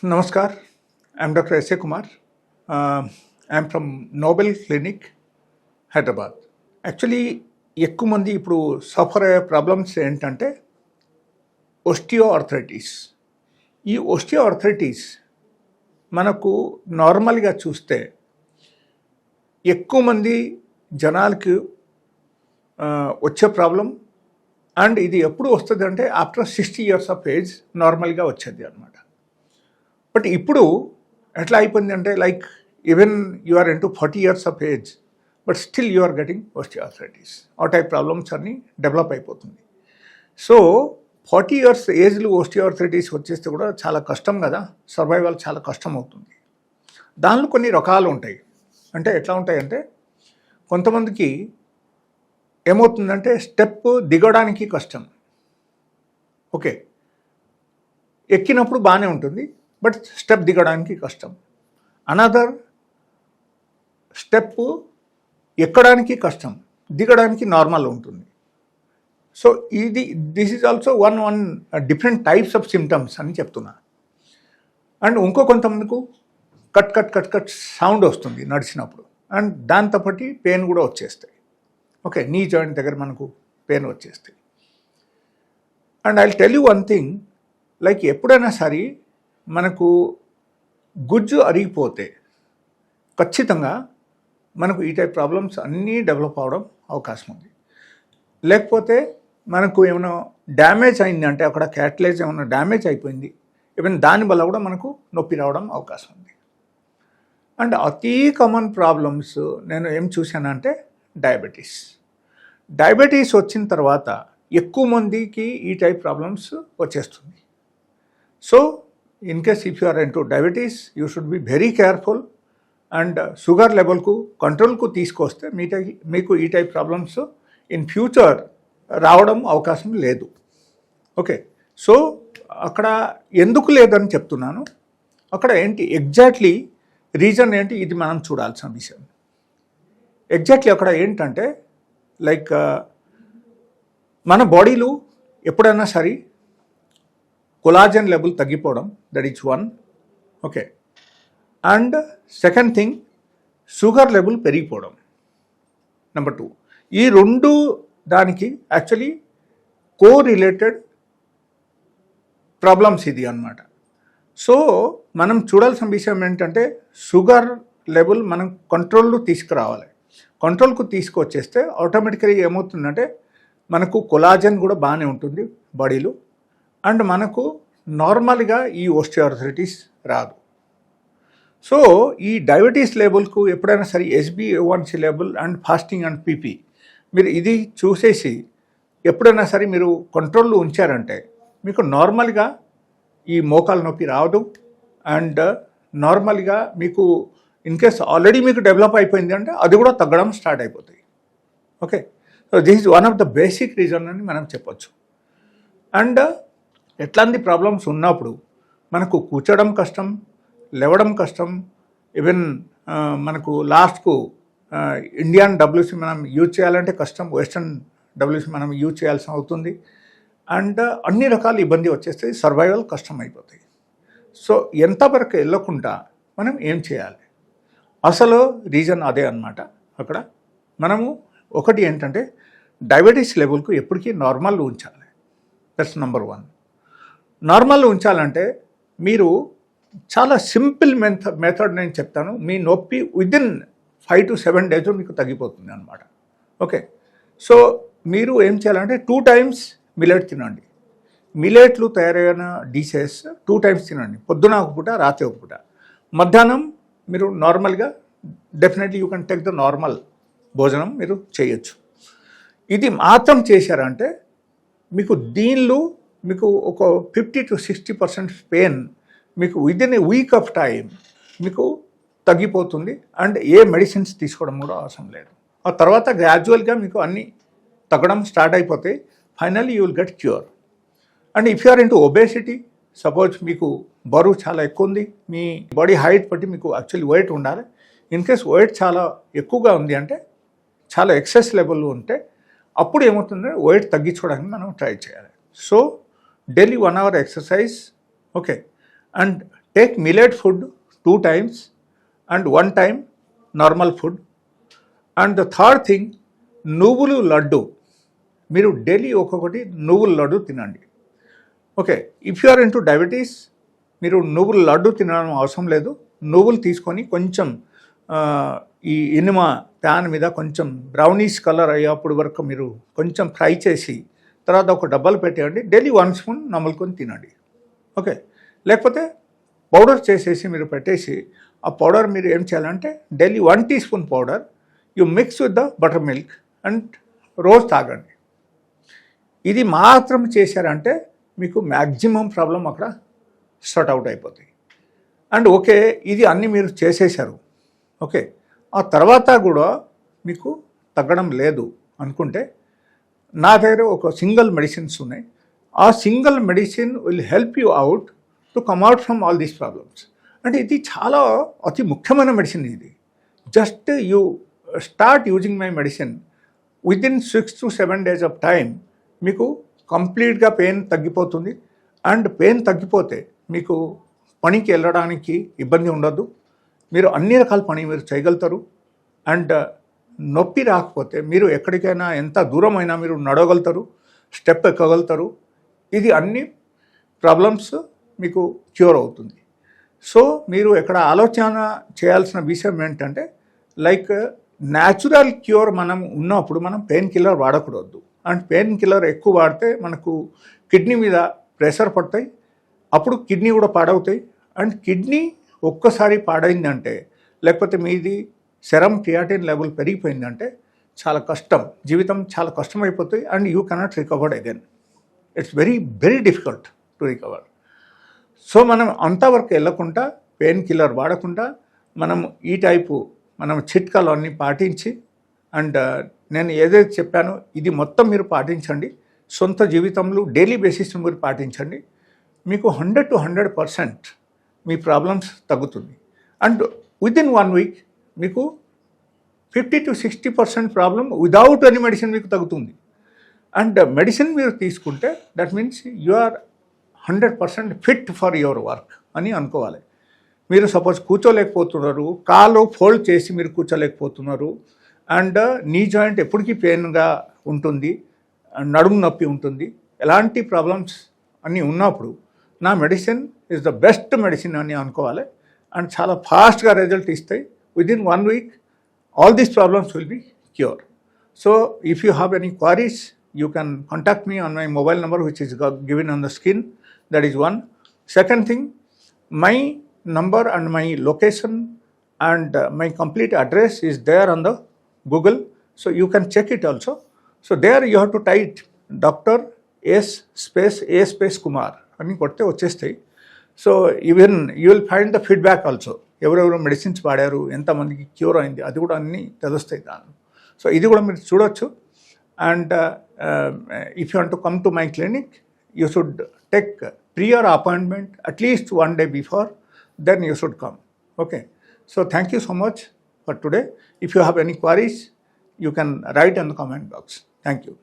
Namaskar, I'm Dr. S. A. Kumar. I'm from Nobel Clinic, Hyderabad. Actually ఎక్కువ మంది ఇప్పుడు suffer అయ్యే ప్రాబ్లమ్స్ ఏంటంటే ఓస్టియో ఆర్థరైటిస్. ఈ ఓస్టియో ఆర్థరైటిస్ మనకు నార్మల్గా చూస్తే ఎక్కువ మంది జనాలకి వచ్చే ప్రాబ్లం. అండ్ ఇది ఎప్పుడు వస్తుంది అంటే ఆఫ్టర్ 60 years ఆఫ్ ఏజ్ నార్మల్గా వచ్చేది అనమాట. బట్ ఇప్పుడు ఎట్లా అయిపోయింది అంటే like even you are into 40 years of age but still you are getting osteoarthritis. ఆ టైప్ ప్రాబ్లమ్స్ అన్నీ డెవలప్ అయిపోతుంది. సో 40 years ఏజ్లో ఓస్టియోఆర్థరైటిస్ వచ్చేస్తే కూడా చాలా కష్టం కదా, సర్వైవల్ చాలా కష్టం అవుతుంది. దానిలో కొన్ని రకాలు ఉంటాయి. అంటే ఎట్లా ఉంటాయంటే కొంతమందికి ఏమవుతుందంటే స్టెప్ దిగడానికి కష్టం. ఓకే, ఎక్కినప్పుడు బాగానే ఉంటుంది బట్ స్టెప్ దిగడానికి కష్టం. అనదర్ స్టెప్ ఎక్కడానికి కష్టం, దిగడానికి నార్మల్ ఉంటుంది. So this is also one different types of symptoms అని చెప్తున్నా. అండ్ ఇంకో కొంతమందికి cut cut cut cut sound వస్తుంది నడిచినప్పుడు, అండ్ దాంతో పాటు పెయిన్ కూడా వచ్చేస్తాయి. ఓకే, నీ జాయింట్ దగ్గర మనకు పెయిన్ వచ్చేస్తాయి. And I tell you one thing, like ఎప్పుడైనా సరే మనకు గుజ్జు అరిగిపోతే ఖచ్చితంగా మనకు ఈ టైప్ ప్రాబ్లమ్స్ అన్నీ డెవలప్ అవడం అవకాశం ఉంది. లేకపోతే మనకు ఏమైనా డ్యామేజ్ అయింది అంటే అక్కడ క్యాటలేజ్ ఏమైనా డ్యామేజ్ అయిపోయింది, ఈవెన్ దానివల్ల కూడా మనకు నొప్పి రావడం అవకాశం ఉంది. అండ్ అతి కామన్ ప్రాబ్లమ్స్ నేను ఏం చూశానంటే డయాబెటీస్ వచ్చిన తర్వాత ఎక్కువ మందికి ఈ టైప్ ప్రాబ్లమ్స్ వచ్చేస్తుంది. So in case if you are into diabetes you should be very careful. And sugar లెవెల్కు కంట్రోల్కు తీసుకొస్తే మీకు ఈ టైప్ ప్రాబ్లమ్స్ ఇన్ ఫ్యూచర్ రావడం అవకాశం లేదు. ఓకే, సో అక్కడ ఎందుకు లేదని చెప్తున్నాను, అక్కడ ఏంటి ఎగ్జాక్ట్లీ రీజన్ ఏంటి ఇది మనం చూడాల్సిన విషయం. ఎగ్జాక్ట్లీ అక్కడ ఏంటంటే లైక్ మన బాడీలో ఎప్పుడైనా సరే కొలాజన్ లెవెల్ తగ్గిపోవడం, that is one. Okay, and second thing sugar level పెరిగిపోవడం, నెంబర్ 2. ఈ రెండు దానికి యాక్చువల్లీ కోరిలేటెడ్ ప్రాబ్లమ్స్ ఇది అన్నమాట. సో మనం చూడాల్సిన విషయం ఏంటంటే షుగర్ లెవెల్ మనం కంట్రోల్లో తీసుకురావాలి. కంట్రోల్కు తీసుకొచ్చేస్తే ఆటోమేటికలీ ఏమవుతుందంటే మనకు కొలాజన్ కూడా బాగానే ఉంటుంది బాడీలో, అండ్ మనకు నార్మల్గా ఈ ఓస్టియోఆర్థరైటిస్ రాదు. సో ఈ డయాబెటీస్ లెవెల్కు ఎప్పుడైనా సరే HbA1c level and fasting and PP మీరు ఇది చూసేసి ఎప్పుడైనా సరే మీరు కంట్రోల్లో ఉంచారంటే మీకు నార్మల్గా ఈ మోకాలు నొప్పి రావడం, అండ్ నార్మల్గా మీకు ఇన్ కేస్ ఆల్రెడీ మీకు డెవలప్ అయిపోయింది అంటే అది కూడా తగ్గడం స్టార్ట్ అయిపోతాయి. Okay, so this is one of the basic reason అని మనం చెప్పొచ్చు. అండ్ ఎట్లాంటి ప్రాబ్లమ్స్ ఉన్నప్పుడు మనకు కూర్చోడం కష్టం, లేవడం కష్టం, ఈవెన్ మనకు లాస్ట్కు ఇండియన్ WC మనం యూజ్ చేయాలంటే కష్టం, వెస్ట్రన్ WC మనం యూజ్ చేయాల్సి అవుతుంది. అండ్ అన్ని రకాల ఇబ్బంది వచ్చేస్తే సర్వైవల్ కష్టం అయిపోతాయి. సో ఎంతవరకు వెళ్ళకుండా మనం ఏం చేయాలి, అసలు రీజన్ అదే అన్నమాట. అక్కడ మనము ఒకటి ఏంటంటే డయాబెటీస్ లెవెల్కు ఎప్పటికీ నార్మల్ ఉంచాలి. That's number 1. నార్మల్ ఉంచాలంటే మీరు చాలా సింపుల్ మెథడ్ నేను చెప్తాను. మీ నొప్పి విదిన్ 5 to 7 days మీకు తగ్గిపోతుంది అనమాట. ఓకే, సో మీరు ఏం చేయాలంటే 2 times మిలెట్ తినండి. మిలెట్లు తయారైన డిషెస్ 2 times తినండి, పొద్దున ఒక పూట, రాత్రి ఒక పూట. మధ్యాహ్నం మీరు నార్మల్గా definitely you can take the normal భోజనం మీరు చేయొచ్చు. ఇది మాత్రం చేశారంటే మీకు దీనిలో మీకు ఒక 50 to 60% పెయిన్ మీకు విదిన్ ఏ వీక్ ఆఫ్ టైం మీకు తగ్గిపోతుంది. అండ్ ఏ మెడిసిన్స్ తీసుకోవడం కూడా అవసరం లేదు. ఆ తర్వాత గ్రాడ్యువల్గా మీకు అన్నీ తగ్గడం స్టార్ట్ అయిపోతాయి. Finally you will get cure. And if you are into obesity, suppose మీకు బరువు చాలా ఎక్కువ ఉంది, మీ బాడీ హైట్ బట్టి మీకు యాక్చువల్లీ వెయిట్ ఉండాలి. ఇన్ కేస్ వెయిట్ చాలా ఎక్కువగా ఉంది అంటే, చాలా ఎక్సెస్ లెవెల్లో ఉంటే అప్పుడు ఏమవుతుందంటే వెయిట్ తగ్గించుకోవడానికి మనం ట్రై చేయాలి. So daily 1 hour exercise, okay, and take millet food 2 times and 1 time normal food. And the third thing, నువ్వులు లడ్డు. మీరు డైలీ ఒక్కొక్కటి నువ్వుల లడ్డు తినండి. Okay, if you are into diabetes, మీరు నువ్వుల లడ్డు తినడం అవసరం లేదు. నువ్వులు తీసుకొని కొంచెం ఈ ఇనుమ ప్యాన్ మీద కొంచెం బ్రౌనిష్ కలర్ అయ్యేప్పుడు వరకు మీరు కొంచెం ఫ్రై చేసి తర్వాత ఒక డబ్బాలు పెట్టేయండి. డైలీ 1 స్పూన్ నములుకొని తినండి. ఓకే, లేకపోతే పౌడర్ చేసేసి మీరు పెట్టేసి ఆ పౌడర్ మీరు ఏం చేయాలంటే daily 1 teaspoon powder you mix with the butter milk and రోజు తాగండి. ఇది మాత్రం చేశారంటే మీకు మ్యాక్సిమం ప్రాబ్లం అక్కడ సార్ట్ అవుట్ అయిపోతాయి. అండ్ ఓకే, ఇది అన్నీ మీరు చేసేశారు. ఓకే, ఆ తర్వాత కూడా మీకు తగ్గడం లేదు అనుకుంటే నా దగ్గర ఒక సింగిల్ మెడిసిన్స్ ఉన్నాయి. ఆ single medicine will help you out to come out from all these problems. అంటే ఇది చాలా అతి ముఖ్యమైన మెడిసిన్. ఇది just you start using my medicine within 6 to 7 days of time మీకు కంప్లీట్గా పెయిన్ తగ్గిపోతుంది. అండ్ పెయిన్ తగ్గిపోతే మీకు పనికి వెళ్ళడానికి ఇబ్బంది ఉండదు. మీరు అన్ని రకాల పని మీరు చేయగలుగుతారు. అండ్ నొప్పి రాకపోతే మీరు ఎక్కడికైనా ఎంత దూరమైనా మీరు నడవగలుగుతారు, స్టెప్ ఎక్కగలుగుతారు. ఇది అన్ని ప్రాబ్లమ్స్ మీకు క్యూర్ అవుతుంది. సో మీరు ఎక్కడ ఆలోచన చేయాల్సిన విషయం ఏంటంటే లైక్ న్యాచురల్ క్యూర్ మనం ఉన్నప్పుడు మనం పెయిన్ కిల్లర్ వాడకూడదు. అండ్ పెయిన్ కిల్లర్ ఎక్కువ వాడితే మనకు కిడ్నీ మీద ప్రెషర్ పడతాయి, అప్పుడు కిడ్నీ కూడా పాడవుతాయి. అండ్ కిడ్నీ ఒక్కసారి పాడైందంటే లేకపోతే మీది సెరం క్రియాటిన్ లెవెల్ పెరిగిపోయిందంటే చాలా కష్టం, జీవితం చాలా కష్టం అయిపోతుంది. And you cannot recover again. It's very very difficult to recover. So మనం అంతవరకు వెళ్ళకుండా పెయిన్ కిల్లర్ వాడకుండా మనం ఈ టైపు మనం చిట్కాలు అన్నీ పాటించి అండ్ నేను ఏదైతే చెప్పానో ఇది మొత్తం మీరు పాటించండి. సొంత జీవితంలో డైలీ బేసిస్ మీరు పాటించండి. మీకు 100 to 100% మీ ప్రాబ్లమ్స్ తగ్గుతుంది. అండ్ విదిన్ 1 week మీకు 50 to 60% problem without any medicine మీకు తగ్గుతుంది. అండ్ మెడిసిన్ మీరు తీసుకుంటే that means you are 100% fit for your work అని అనుకోవాలి. మీరు సపోజ్ కూర్చోలేకపోతున్నారు, కాలు ఫోల్డ్ చేసి మీరు కూర్చోలేకపోతున్నారు, అండ్ నీ జాయింట్ ఎప్పటికీ పెయిన్గా ఉంటుంది, నడుము నొప్పి ఉంటుంది, ఎలాంటి ప్రాబ్లమ్స్ అన్నీ ఉన్నప్పుడు నా medicine is the best medicine అని అనుకోవాలి. అండ్ చాలా ఫాస్ట్గా రిజల్ట్ ఇస్తాయి. Within 1 week all these problems will be cured. So if you have any queries, you can contact me on my mobile number which is given on the screen. That is one. Second thing, my number and my location and my complete address is there on the Google, so you can check it also. So there you have to type Dr. S space A space Kumar అని కొడితే వచ్చేస్తాయి. So even you will find the feedback also. ఎవరెవరు medicines వాడారు, ఎంతమందికి cure అయింది, అది కూడా అన్నీ తెలుస్తాయి దాని. సో ఇది కూడా మీరు చూడొచ్చు. And if you want to come to my clinic, you should take prior appointment at least 1 day before, then you should come. Okay. So thank you so much for today. If you have any queries, you can write in the comment box. Thank you.